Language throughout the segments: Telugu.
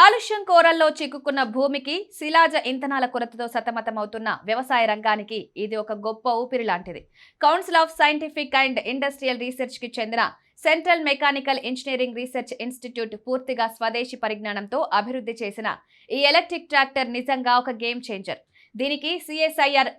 కాలుష్యం కోరల్లో చిక్కుకున్న భూమికి శిలాజ ఇంధనాల కొరతతో సతమతమవుతున్న వ్యవసాయ రంగానికి ఇది ఒక గొప్ప ఊపిరి లాంటిది. Council of scientific and industrial research కి చెందిన central mechanical engineering research institute పూర్తిగా స్వదేశీ పరిజ్ఞానంతో అభివృద్ధి చేసిన ఈ ఎలక్ట్రిక్ ట్రాక్టర్ నిజంగా ఒక గేమ్ చేంజర్. దీనికి సిఎస్ఐఆర్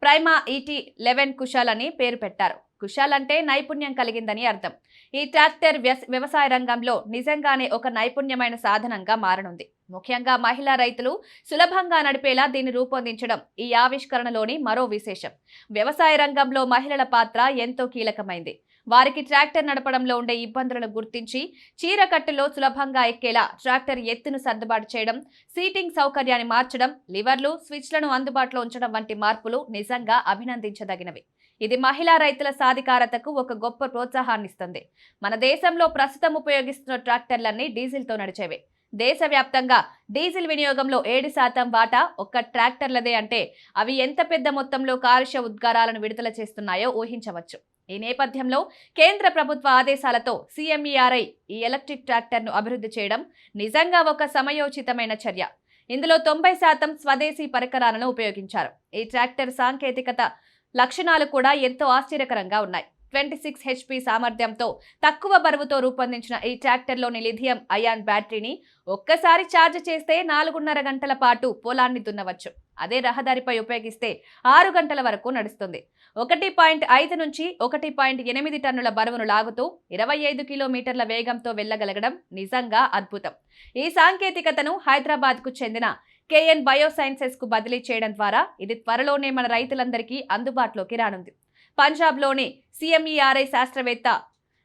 ప్రైమా ఈటీ 11 కుశాల్ అని పేరు పెట్టారు. కుశాల్ అంటే నైపుణ్యం కలిగిందని అర్థం. ఈ ట్రాక్టర్ వ్యవసాయ రంగంలో నిజంగానే ఒక నైపుణ్యమైన సాధనంగా మారనుంది. ముఖ్యంగా మహిళా రైతులు సులభంగా నడిపేలా దీన్ని రూపొందించడం ఈ ఆవిష్కరణలోని మరో విశేషం. వ్యవసాయ రంగంలో మహిళల పాత్ర ఎంతో కీలకమైంది. వారికి ట్రాక్టర్ నడపడంలో ఉండే ఇబ్బందులను గుర్తించి చీరకట్టులో సులభంగా ఎక్కేలా ట్రాక్టర్ ఎత్తును సర్దుబాటు చేయడం, సీటింగ్ సౌకర్యాన్ని మార్చడం, లివర్లు, స్విచ్లను అందుబాటులో ఉంచడం వంటి మార్పులు నిజంగా అభినందించదగినవి. ఇది మహిళా రైతుల సాధికారతకు ఒక గొప్ప ప్రోత్సాహాన్నిస్తుంది. మన దేశంలో ప్రస్తుతం ఉపయోగిస్తున్న ట్రాక్టర్లన్నీ డీజిల్తో నడిచేవే. దేశవ్యాప్తంగా డీజిల్ వినియోగంలో 7% వాటా ఒక్క ట్రాక్టర్లదే అంటే అవి ఎంత పెద్ద మొత్తంలో కాలుష్య ఉద్గారాలను విడుదల చేస్తున్నాయో ఊహించవచ్చు. ఈ నేపథ్యంలో కేంద్ర ప్రభుత్వ ఆదేశాలతో సిఎంఈఆర్ఐ ఈ ఎలక్ట్రిక్ ట్రాక్టర్ను అభివృద్ధి చేయడం నిజంగా ఒక సమయోచితమైన చర్య. ఇందులో 90% స్వదేశీ పరికరాలను ఉపయోగించారు. ఈ ట్రాక్టర్ సాంకేతికత లక్షణాలు కూడా ఎంతో ఆశ్చర్యకరంగా ఉన్నాయి. 26 HP సామర్థ్యంతో తక్కువ బరువుతో రూపొందించిన ఈ ట్రాక్టర్లోని లిథియం అయాన్ బ్యాటరీని ఒక్కసారి ఛార్జ్ చేస్తే 4.5 గంటల పాటు పొలాన్ని దున్నవచ్చు. అదే రహదారిపై ఉపయోగిస్తే 6 గంటల వరకు నడుస్తుంది. 1.5 నుంచి 1.8 టన్నుల బరువును లాగుతూ 25 కిలోమీటర్ల వేగంతో వెళ్లగలగడం నిజంగా అద్భుతం. ఈ సాంకేతికతను హైదరాబాద్కు చెందిన కేఎన్ బయోసైన్సెస్ కు బదిలీ చేయడం ద్వారా ఇది త్వరలోనే మన రైతులందరికీ అందుబాటులోకి రానుంది. పంజాబ్లోని సిఎంఈఆర్ఐ శాస్త్రవేత్త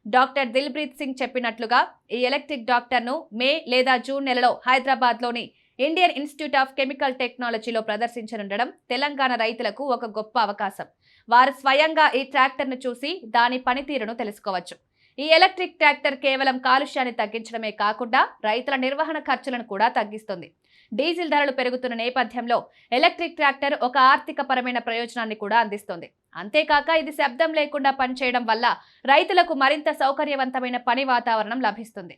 డాక్టర్ దిల్ప్రీత్ సింగ్ చెప్పినట్లుగా ఈ ఎలక్ట్రిక్ ట్రాక్టర్ను మే లేదా జూన్ నెలలో హైదరాబాద్లోని ఇండియన్ ఇన్స్టిట్యూట్ ఆఫ్ కెమికల్ టెక్నాలజీలో ప్రదర్శించనుండడం తెలంగాణ రైతులకు ఒక గొప్ప అవకాశం. వారు స్వయంగా ఈ ట్రాక్టర్ను చూసి దాని పనితీరును తెలుసుకోవచ్చు. ఈ ఎలక్ట్రిక్ ట్రాక్టర్ కేవలం కాలుష్యాన్ని తగ్గించడమే కాకుండా రైతుల నిర్వహణ ఖర్చులను కూడా తగ్గిస్తుంది. డీజిల్ ధరలు పెరుగుతున్న నేపథ్యంలో ఎలక్ట్రిక్ ట్రాక్టర్ ఒక ఆర్థిక పరమైన ప్రయోజనాన్ని కూడా అందిస్తుంది. అంతేకాక ఇది శబ్దం లేకుండా పనిచేయడం వల్ల రైతులకు మరింత సౌకర్యవంతమైన పని వాతావరణం లభిస్తుంది.